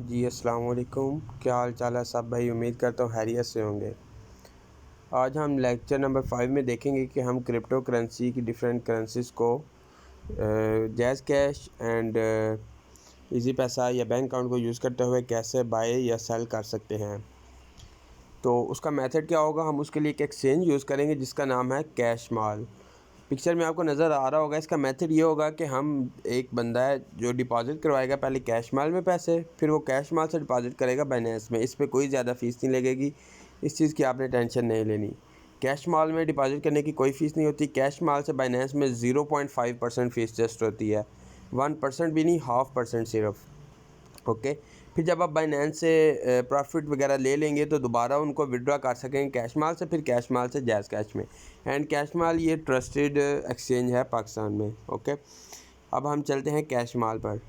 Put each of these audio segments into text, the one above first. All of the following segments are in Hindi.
जी अस्सलाम वालेकुम। क्या हाल चाल है सब भाई, उम्मीद करता हूँ खैरियत से होंगे। आज हम लेक्चर नंबर 5 में देखेंगे कि हम क्रिप्टो करेंसी की डिफरेंट करेंसीज़ को जैज़ कैश एंड इजी पैसा या बैंक अकाउंट को यूज़ करते हुए कैसे बाय या सेल कर सकते हैं। तो उसका मेथड क्या होगा, हम उसके लिए एक एक्सचेंज यूज़ करेंगे जिसका नाम है कैश माल। पिक्चर में आपको नज़र आ रहा होगा। इसका मेथड ये होगा कि हम एक बंदा है जो डिपॉज़िट करवाएगा पहले कैश माल में पैसे, फिर वो कैश माल से डिपॉज़िट करेगा बाइनेंस में। इस पे कोई ज़्यादा फ़ीस नहीं लगेगी, इस चीज़ की आपने टेंशन नहीं लेनी। कैश माल में डिपॉज़िट करने की कोई फ़ीस नहीं होती। कैश माल से बाइनेंस में 0.5% फ़ीस जस्ट होती है, 1% भी नहीं, 0.5% सिर्फ। ओके। फिर जब आप बाइनेंस से प्रॉफिट वगैरह ले लेंगे तो दोबारा उनको विड्रॉ कर सकेंगे कैश माल से, फिर कैश माल से जैज़ कैश में। एंड कैश माल ये ट्रस्टेड एक्सचेंज है पाकिस्तान में। ओके। अब हम चलते हैं कैश माल पर।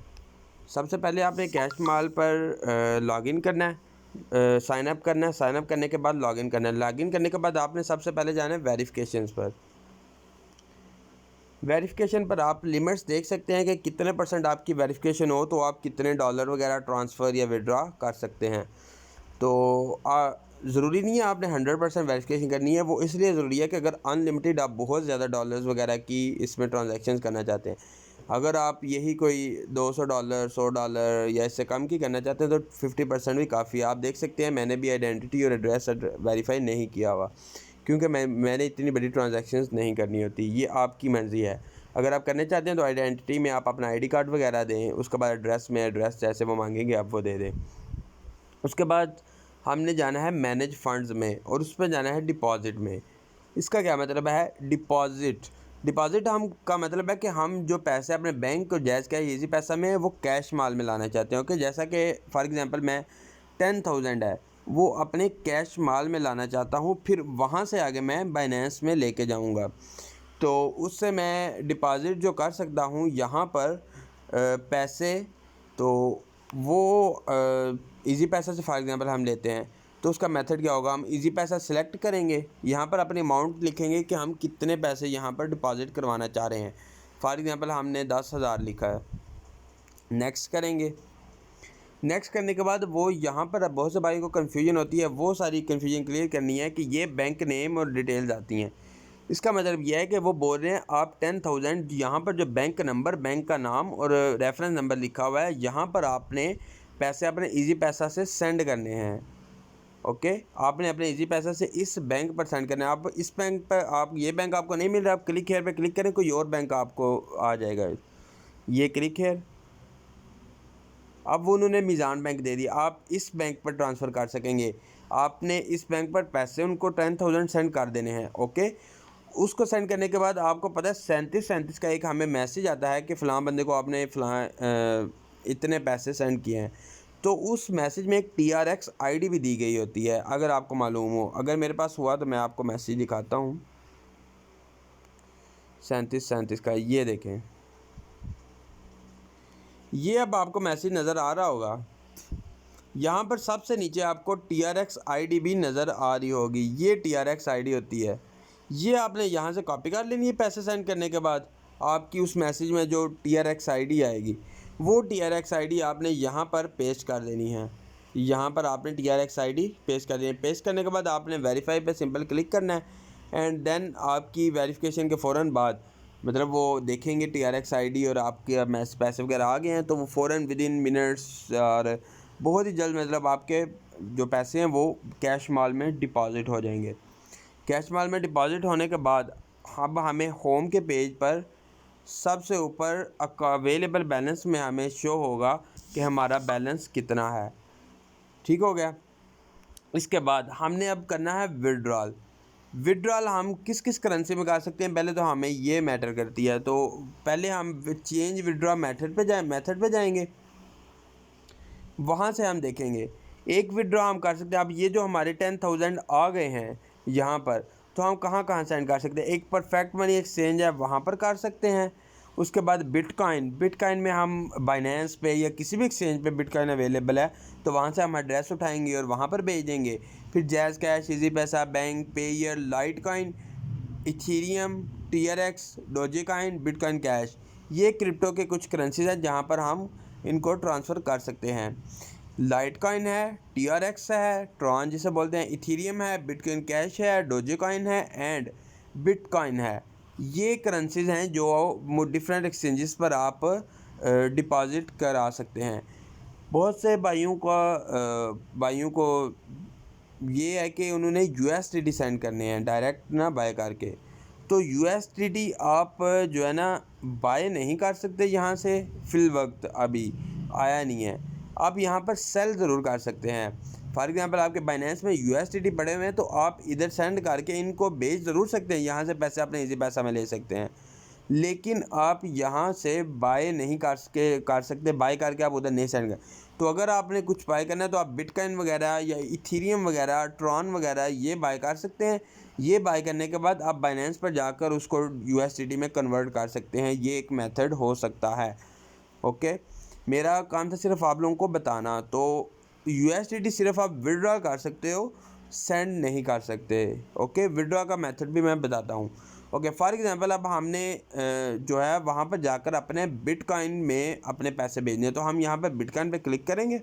सबसे पहले आपने कैश माल पर लॉगिन करना है, साइन अप करना है। साइन अप करने के बाद लॉगिन करना है। लॉगिन करने के बाद आपने सबसे पहले जाना है वेरिफिकेशंस पर। वेरिफिकेशन पर आप लिमिट्स देख सकते हैं कि कितने % आपकी वेरिफिकेशन हो तो आप कितने डॉलर वगैरह ट्रांसफ़र या विड्रॉ कर सकते हैं। तो ज़रूरी नहीं है आपने 100% वेरिफिकेशन करनी है। वो इसलिए ज़रूरी है कि अगर अनलिमिटेड आप बहुत ज़्यादा डॉलर्स वगैरह की इसमें ट्रांजैक्शंस करना चाहते हैं, अगर आप यही कोई $200 $100 या इससे कम की करना चाहते हैं तो 50% भी काफ़ी है। आप देख सकते हैं मैंने भी आइडेंटिटी और एड्रेस वेरीफाई नहीं किया हुआ, क्योंकि मैंने इतनी बड़ी ट्रांजैक्शंस नहीं करनी होती। ये आपकी मर्ज़ी है। अगर आप करना चाहते हैं तो आइडेंटिटी में आप अपना आईडी कार्ड वगैरह दें, उसके बाद एड्रेस में एड्रेस जैसे वो मांगेंगे आप वो दे दें। उसके बाद हमने जाना है मैनेज फंड्स में और उस पर जाना है डिपॉज़िट में। इसका क्या मतलब है? डिपॉज़िट हम का मतलब है कि हम जो पैसे अपने बैंक को जैज़ कैश इजी पैसा में वो कैश माल में लाना चाहते हैं। ओके, जैसा कि फॉर एग्जांपल मैं 10,000 है वो अपने कैश माल में लाना चाहता हूँ, फिर वहाँ से आगे मैं बाइनेंस में लेके जाऊँगा। तो उससे मैं डिपॉज़िट जो कर सकता हूँ यहाँ पर पैसे, तो वो इजी पैसा से फॉर एग्जांपल हम लेते हैं तो उसका मेथड क्या होगा, हम इजी पैसा सिलेक्ट करेंगे, यहाँ पर अपनी अमाउंट लिखेंगे कि हम कितने पैसे यहाँ पर डिपॉज़िट करवाना चाह रहे हैं। फॉर एग्जांपल हमने 10,000 लिखा है। नेक्स्ट करेंगे। नेक्स्ट करने के बाद वो यहाँ पर बहुत से भाई को कन्फ्यूजन होती है, वो सारी कन्फ्यूजन क्लियर करनी है कि ये बैंक नेम और डिटेल्स आती हैं। इसका मतलब यह है कि वो बोल रहे हैं आप 10,000 यहाँ पर जो बैंक नंबर, बैंक का नाम और रेफरेंस नंबर लिखा हुआ है, यहाँ पर आपने पैसे अपने इजी पैसा से सेंड करने हैं। ओके, आपने अपने इजी पैसा से इस बैंक पर सेंड करना है। आप इस बैंक पर, आप ये बैंक आपको नहीं मिल रहा, आप क्लिक हेयर पे क्लिक करें, कोई और बैंक आपको आ जाएगा। ये क्लिक हेयर, अब वो उन्होंने मीज़ान बैंक दे दिया, आप इस बैंक पर ट्रांसफ़र कर सकेंगे। आपने इस बैंक पर पैसे उनको 10,000 सेंड कर देने हैं। ओके, उसको सेंड करने के बाद आपको पता है 37 का एक हमें मैसेज आता है कि फ़लाँ बंदे को आपने फ़लाँ इतने पैसे सेंड किए हैं। तो उस मैसेज में एक TRX ID भी दी गई होती है, अगर आपको मालूम हो। अगर मेरे पास हुआ तो मैं आपको मैसेज दिखाता हूँ। 37 का ये देखें, ये अब आपको मैसेज नज़र आ रहा होगा। यहाँ पर सबसे नीचे आपको TRX ID भी नज़र आ रही होगी। ये TRX ID होती है, ये आपने यहाँ से कॉपी कर लेनी है। पैसे सेंड करने के बाद आपकी उस मैसेज में जो TRX ID आएगी, वो TRX ID आपने यहाँ पर पेस्ट कर देनी है। यहाँ पर आपने TRX ID पेस्ट कर देनी है। पेस्ट करने के बाद आपने वेरीफाई पे सिंपल क्लिक करना है एंड देन आपकी वेरिफिकेशन के फ़ौरन बाद, मतलब वो देखेंगे TRX ID और आपके पैसे वगैरह आ गए हैं, तो वो फ़ौरन विदिन मिनट्स और बहुत ही जल्द मतलब आपके जो पैसे हैं वो कैश माल में डिपॉज़िट हो जाएंगे। कैश माल में डिपॉज़िट होने के बाद अब हमें होम के पेज पर सबसे ऊपर अवेलेबल बैलेंस में हमें शो होगा कि हमारा बैलेंस कितना है। ठीक हो गया। इसके बाद हमने अब करना है विड्रॉल। विड्रॉल हम किस किस करेंसी में कर सकते हैं, पहले तो हमें ये मैटर करती है। तो पहले हम चेंज विड्रॉ मेथड पे जाएंगे, वहाँ से हम देखेंगे एक विड्रॉ हम कर सकते हैं। अब ये जो हमारे 10,000 आ गए हैं यहाँ पर, तो हम कहाँ कहाँ सेंड कर सकते हैं। एक परफेक्ट मनी एक्सचेंज है, वहाँ पर कर सकते हैं। उसके बाद बिटकॉइन में हम बाइनेंस पे या किसी भी एक्सचेंज पे बिटकॉइन अवेलेबल है, तो वहाँ से हम एड्रेस उठाएंगे और वहाँ पर भेज देंगे। फिर Jazz Cash, Easypaisa, bank Payeer, Litecoin, Ethereum, TRX, Dogecoin, Bitcoin Cash, ये क्रिप्टो के कुछ करेंसीज हैं जहाँ पर हम इनको ट्रांसफ़र कर सकते हैं। लाइट कॉइन है, TRX है, ट्रॉन जिसे बोलते हैं, इथीरियम है, बिटकॉइन कैश है, डोजेकॉइन है एंड बिटकॉइन है। ये करेंसीज हैं जो डिफरेंट एक्सचेंजेस पर आप डिपॉज़िट करा सकते हैं। बहुत से भाइयों को ये है कि उन्होंने USDT सेंड करने हैं डायरेक्ट ना बाय करके। तो USDT आप जो है ना बाय नहीं कर सकते यहाँ से, फिल वक्त अभी आया नहीं है। आप यहाँ पर सेल ज़रूर कर सकते हैं। फॉर एग्ज़ाम्पल आपके बाइनेंस में USDT पड़े हुए हैं तो आप इधर सेंड करके इनको बेच ज़रूर सकते हैं, यहाँ से पैसे अपने इजी पैसा में ले सकते हैं। लेकिन आप यहाँ से बाय नहीं कर सकते, बाय करके आप उधर नहीं सेंड कर। तो अगर आपने कुछ बाय करना है तो आप बिटकॉइन वगैरह या इथीरियम वगैरह, ट्रॉन वगैरह ये बाय कर सकते हैं। ये बाय करने के बाद आप बाइनेंस पर जाकर उसको USDT में कन्वर्ट कर सकते हैं। ये एक मेथड हो सकता है। ओके, मेरा काम था सिर्फ आप लोगों को बताना। तो USDT सिर्फ आप विड्रॉ कर सकते हो, सेंड नहीं कर सकते। ओके, विड्रॉ का मेथड भी मैं बताता हूँ। ओके, फॉर एग्ज़ाम्पल अब हमने जो है वहाँ पर जाकर अपने बिटकॉइन में अपने पैसे भेजने, तो हम यहाँ पर बिटकॉइन पे क्लिक करेंगे।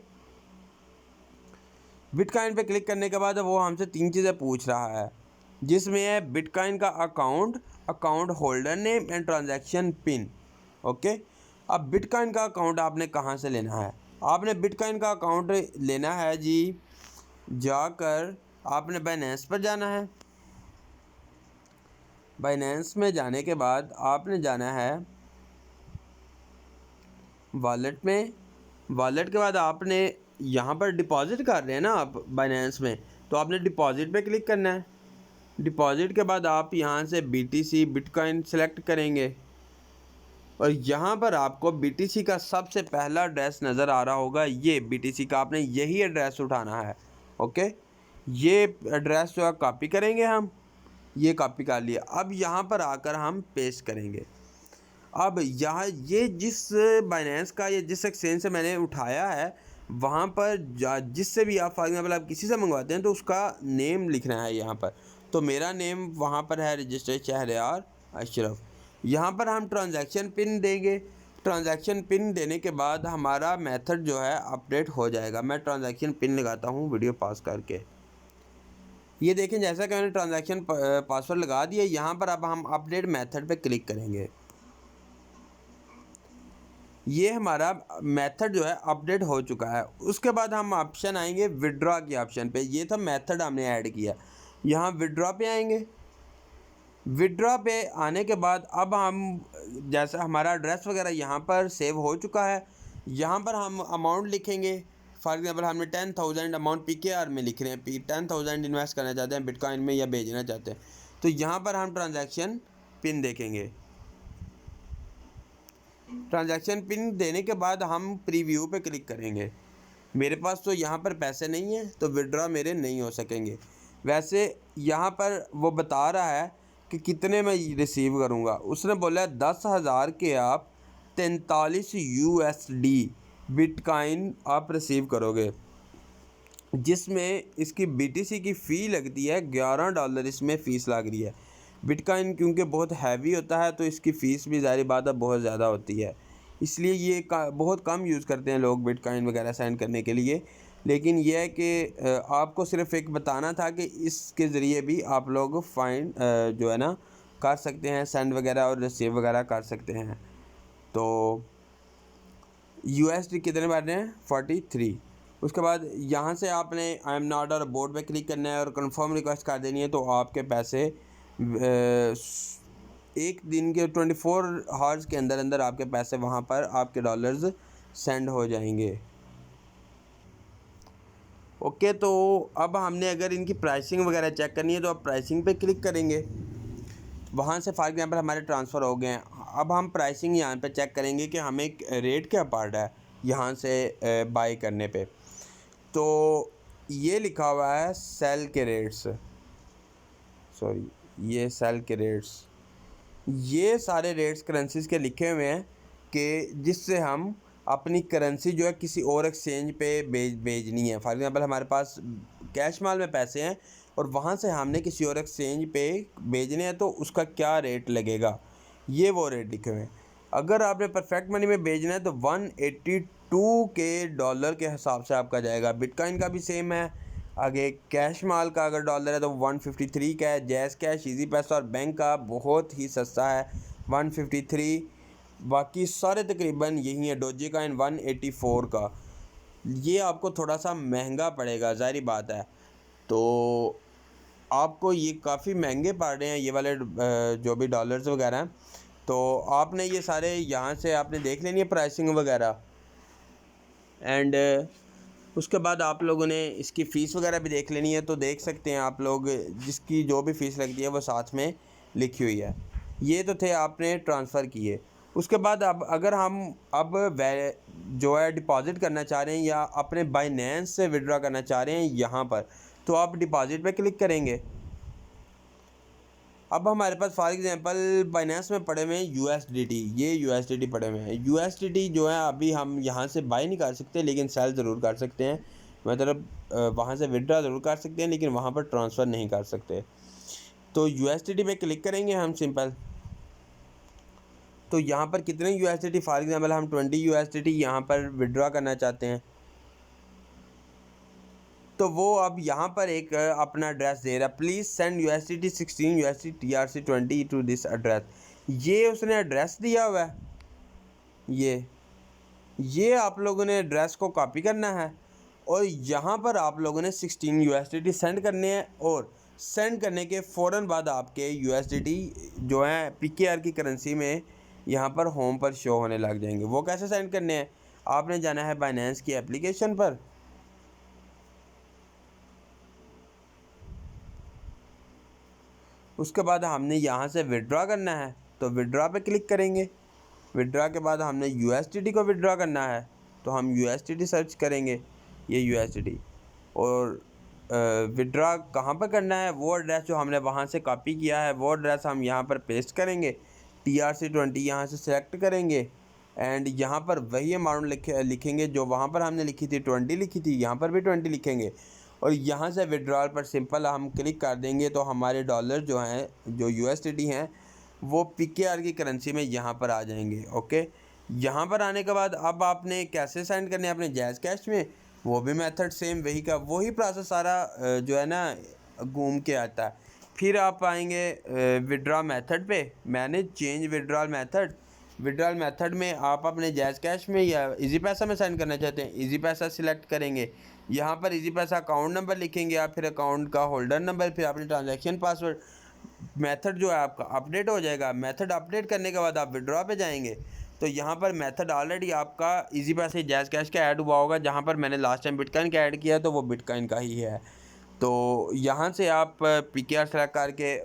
बिटकॉइन पे क्लिक करने के बाद वो हमसे 3 चीज़ें पूछ रहा है, जिसमें है बिटकॉइन का account holder name and transaction pin. Okay, अब बिटकॉइन का अकाउंट आपने कहाँ से लेना है? आपने बिटकॉइन का अकाउंट लेना है जी, जाकर आपने बाइनेंस पर जाना है। बाइनेंस में जाने के बाद आपने जाना है वॉलेट में। वॉलेट के बाद आपने यहाँ पर डिपॉज़िट कर रहे हैं ना आप बाइनेंस में, तो आपने डिपॉज़िट पे क्लिक करना है। डिपॉज़िट के बाद आप यहाँ से BTC बिटकॉइन सेलेक्ट करेंगे और यहाँ पर आपको BTC का सबसे पहला एड्रेस नज़र आ रहा होगा, ये BTC का आपने यही एड्रेस उठाना है। ओके, ये एड्रेस जो है कॉपी करेंगे हम, ये कॉपी कर लिया। अब यहाँ पर आकर हम पेस्ट करेंगे। अब यहाँ ये जिस बाइनेंस का या जिस एक्सचेंज से मैंने उठाया है वहाँ पर जिससे भी आप फॉर एग्जाम्पल आप किसी से मंगवाते हैं तो उसका नेम लिखना है यहाँ पर। तो मेरा नेम वहाँ पर है रजिस्टर्ड शहरयार अशरफ। यहाँ पर हम ट्रांजैक्शन पिन देंगे। ट्रांजैक्शन पिन देने के बाद हमारा मेथड जो है अपडेट हो जाएगा। मैं ट्रांजैक्शन पिन लगाता हूँ वीडियो पास करके। ये देखें, जैसा कि मैंने ट्रांजैक्शन पासवर्ड लगा दिया। यहाँ पर अब हम अपडेट मेथड पे क्लिक करेंगे। ये हमारा मेथड जो है अपडेट हो चुका है। उसके बाद हम ऑप्शन आएंगे विड्रॉ के ऑप्शन पे। ये था मेथड हमने ऐड किया। यहाँ विड्रॉ पे आएंगे। विड्रॉ पे आने के बाद अब हम जैसा हमारा एड्रेस वगैरह यहाँ पर सेव हो चुका है, यहाँ पर हम अमाउंट लिखेंगे। फॉर एग्जांपल हमने 10,000 अमाउंट PKR में लिख रहे हैं, 10,000 इन्वेस्ट करना चाहते हैं बिटकॉइन में या भेजना चाहते हैं। तो यहाँ पर हम ट्रांजैक्शन पिन देखेंगे। ट्रांजैक्शन पिन देने के बाद हम प्रीव्यू पे क्लिक करेंगे। मेरे पास तो यहाँ पर पैसे नहीं हैं तो विड्रॉ मेरे नहीं हो सकेंगे। वैसे यहाँ पर वो बता रहा है कि कितने मैं रिसीव करूँगा। उसने बोला 10,000 के आप 43 USD बिटकॉइन आप रिसीव करोगे, जिसमें इसकी BTC की फ़ी लगती है $11। इसमें फ़ीस लग रही है। बिटकॉइन क्योंकि बहुत हैवी होता है तो इसकी फ़ीस भी ज़ाहिर बात है बहुत ज़्यादा होती है, इसलिए ये बहुत कम यूज़ करते हैं लोग बिटकॉइन वगैरह सेंड करने के लिए। लेकिन यह है कि आपको सिर्फ एक बताना था कि इसके ज़रिए भी आप लोग जो है ना कर सकते हैं, सेंड वगैरह और रिसीव वगैरह कर सकते हैं। तो USD कितने भर रहे हैं? 43। उसके बाद यहाँ से आपने आई एम नॉट और बोर्ड पे क्लिक करना है और कंफर्म रिक्वेस्ट कर देनी है। तो आपके पैसे एक दिन के 24 आवर्स के अंदर अंदर आपके पैसे वहाँ पर आपके डॉलर्स सेंड हो जाएंगे। ओके, तो अब हमने अगर इनकी प्राइसिंग वगैरह चेक करनी है तो आप प्राइसिंग पे क्लिक करेंगे। वहाँ से फॉर एग्जांपल हमारे ट्रांसफ़र हो गए हैं। अब हम प्राइसिंग यहाँ पे चेक करेंगे कि हमें रेट क्या पड़ रहा है यहाँ से बाई करने पे। तो ये लिखा हुआ है सेल के रेट्स, सॉरी ये सेल के रेट्स। ये सारे रेट्स करेंसीज़ के लिखे हुए हैं कि जिससे हम अपनी करेंसी जो है किसी और एक्सचेंज पे भेजनी है। फॉर एग्जांपल हमारे पास कैश माल में पैसे हैं और वहाँ से हमने किसी और एक्सचेंज पे भेजने हैं तो उसका क्या रेट लगेगा, ये वो रेट लिखे हुए हैं। अगर आपने परफेक्ट मनी में भेजना है तो 2 के डॉलर के हिसाब से आपका जाएगा। बिटकॉइन का भी सेम है। आगे कैश माल का अगर डॉलर है तो 153 का है। जैज़ कैश, इजी पैसा और बैंक का बहुत ही सस्ता है 153। बाकी सारे तकरीबन यही है। डोजी कॉइन 184 का। ये आपको थोड़ा सा महंगा पड़ेगा, ज़ाहिर बात है। तो आपको ये काफ़ी महंगे पड़ रहे हैं ये वाले जो भी डॉलर्स वगैरह हैं। तो आपने ये सारे यहाँ से आपने देख लेनी है प्राइसिंग वगैरह। एंड उसके बाद आप लोगों ने इसकी फ़ीस वगैरह भी देख लेनी है। तो देख सकते हैं आप लोग, जिसकी जो भी फ़ीस लगती है वो साथ में लिखी हुई है। ये तो थे आपने ट्रांसफ़र किए। उसके बाद अब अगर हम अब जो है डिपॉज़िट करना चाह रहे हैं या अपने बाइनेंस से विड्रॉ करना चाह रहे हैं यहाँ पर, तो आप डिपॉज़िट पे क्लिक करेंगे। अब हमारे पास फॉर एग्जांपल बाइनेंस में पड़े हुए हैं USDT। ये USDT पड़े हुए हैं। USDT जो है अभी हम यहाँ से बाय नहीं कर सकते, लेकिन सेल ज़रूर कर सकते हैं। मतलब वहाँ से विड्रॉ ज़रूर कर सकते हैं, लेकिन वहाँ पर ट्रांसफ़र नहीं कर सकते। तो USDT पे क्लिक करेंगे हम सिंपल। तो यहाँ पर कितने USDT, फॉर एग्जांपल हम 20 USDT यहाँ पर विड्रॉ करना चाहते हैं, तो वो अब यहाँ पर एक अपना एड्रेस दे रहा है। Please send USDT 16 USD TRC 20 to this address. ये उसने एड्रेस दिया हुआ है। ये आप लोगों ने एड्रेस को कॉपी करना है और यहाँ पर आप लोगों ने 16 USDT सेंड करने हैं। और सेंड करने के फ़ौरन बाद आपके USDT जो है PKR की करेंसी में यहाँ पर होम पर शो होने लग जाएंगे। वो कैसे सेंड करने हैं? आपने जाना है बाइनेंस की एप्लीकेशन पर। उसके बाद हमने यहाँ से विड्रॉ करना है, तो विड्रॉ पे क्लिक करेंगे। विड्रॉ के बाद हमने USDT को विड्रॉ करना है, तो हम USDT सर्च करेंगे, ये USDT। और विड्रॉ कहाँ पर करना है, वो एड्रेस जो हमने वहाँ से कॉपी किया है वो एड्रेस हम यहाँ पर पेस्ट करेंगे। TRC 20 यहाँ से सेलेक्ट करेंगे एंड यहाँ पर वही अमाउंट लिखेंगे जो वहाँ पर हमने लिखी थी, 20 लिखी थी, यहाँ पर भी 20 लिखेंगे। और यहाँ से विड्रॉल पर सिंपल हम क्लिक कर देंगे तो हमारे डॉलर जो हैं, जो USDT हैं, वो PKR की करेंसी में यहाँ पर आ जाएंगे। ओके, यहाँ पर आने के बाद अब आपने कैसे सेंड करने हैं अपने जैज़ कैश में, वो भी मेथड सेम वही का वही प्रोसेस सारा जो है ना घूम के आता है। फिर आप आएंगे विड्रॉ मेथड पे, manage change withdrawal method. Withdrawal method में आप अपने जैज़ कैश में या इजी पैसा में सेंड करना चाहते हैं, इजी पैसा सिलेक्ट करेंगे। यहाँ पर इजी पैसा अकाउंट नंबर लिखेंगे आप, फिर अकाउंट का होल्डर नंबर, फिर अपने ट्रांजैक्शन पासवर्ड। मेथड जो है आपका अपडेट हो जाएगा। मेथड अपडेट करने के बाद आप विड्रॉ पे जाएंगे तो यहाँ पर मेथड ऑलरेडी आपका इजी पैसे जैज़ कैश का ऐड हुआ होगा। जहाँ पर मैंने लास्ट टाइम बिटकॉइन का ऐड किया तो वो बिटकॉइन का ही है। तो यहाँ से आप PKR सेलेक्ट करके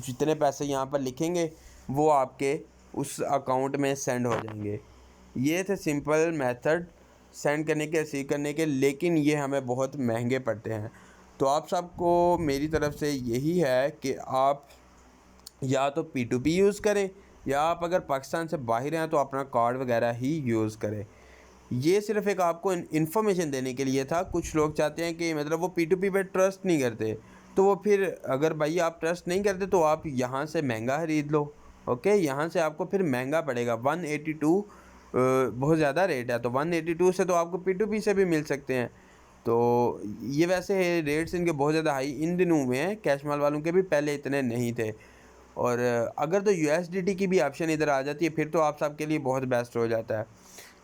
जितने पैसे यहाँ पर लिखेंगे वो आपके उस अकाउंट में सेंड हो जाएंगे। ये थे सिंपल मेथड सेंड करने के, रिसीव करने के, लेकिन ये हमें बहुत महंगे पड़ते हैं। तो आप सबको मेरी तरफ से यही है कि आप या तो P2P यूज़ करें या आप अगर पाकिस्तान से बाहर हैं तो अपना कार्ड वगैरह ही यूज़ करें। ये सिर्फ एक आपको इन्फॉर्मेशन देने के लिए था। कुछ लोग चाहते हैं कि मतलब वो P2P पे ट्रस्ट नहीं करते, तो वो फिर अगर भाई आप ट्रस्ट नहीं करते तो आप यहाँ से महंगा ख़रीद लो। ओके, यहाँ से आपको फिर महंगा पड़ेगा 182 बहुत ज़्यादा रेट है। तो 182 से तो आपको P2P से भी मिल सकते हैं। तो ये वैसे रेट्स इनके बहुत ज़्यादा हाई इन दिनों में हैं, कैश माल वालों के भी पहले इतने नहीं थे। और अगर तो USDT की भी ऑप्शन इधर आ जाती है फिर तो आप सबके लिए बहुत बेस्ट हो जाता है।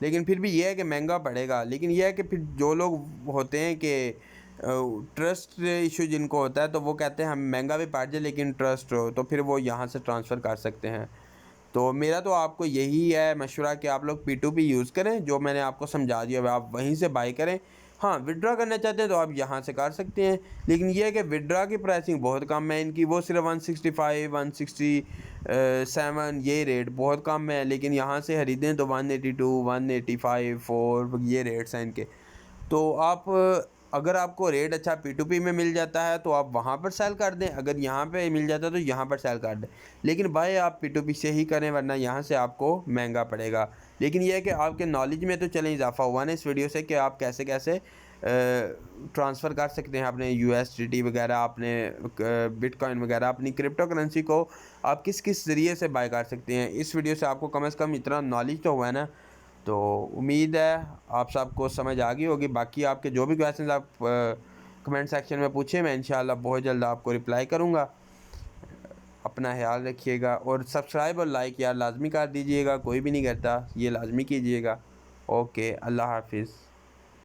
लेकिन फिर भी ये है कि महंगा पड़ेगा। लेकिन यह है कि फिर जो लोग होते हैं कि ट्रस्ट इशू जिनको होता है तो वो कहते हैं हम महंगा भी पड़ जाए लेकिन ट्रस्ट हो, तो फिर वो यहाँ से ट्रांसफ़र कर सकते हैं। तो मेरा तो आपको यही है मशवरा कि आप लोग P2P यूज़ करें, जो मैंने आपको समझा दिया है आप वहीं से बाई करें। हाँ, विड्रॉ करना चाहते हैं तो आप यहाँ से कर सकते हैं, लेकिन ये है कि विड्रॉ की प्राइसिंग बहुत कम है इनकी। वो सिर्फ 165 167 ये रेट बहुत कम है, लेकिन यहाँ से ख़रीदें तो 182 185 4 ये रेट्स हैं इनके। तो आप अगर आपको रेट अच्छा P2P में मिल जाता है तो आप वहाँ पर सेल कर दें, अगर यहाँ पे मिल जाता है तो यहाँ पर सेल कर दें। लेकिन बाय आप P2P से ही करें, वरना यहाँ से आपको महंगा पड़ेगा। लेकिन यह है कि आपके नॉलेज में तो चलें इजाफ़ा हुआ ना इस वीडियो से कि आप कैसे कैसे ट्रांसफ़र कर सकते हैं अपने USDT वगैरह, अपने बिटकॉइन वगैरह, अपनी क्रिप्टो करेंसी को आप किस किस ज़रिए से बाय कर सकते हैं। इस वीडियो से आपको कम से कम इतना नॉलेज तो हुआ है ना। तो उम्मीद है आप सबको समझ आ गई होगी। बाकी आपके जो भी क्वेश्चन आप कमेंट सेक्शन में पूछें, मैं इंशाल्लाह बहुत जल्द आपको रिप्लाई करूँगा। अपना ख्याल रखिएगा और सब्सक्राइब और लाइक यार लाजमी कर दीजिएगा, कोई भी नहीं करता, ये लाजमी कीजिएगा। ओके, अल्लाह हाफिज़।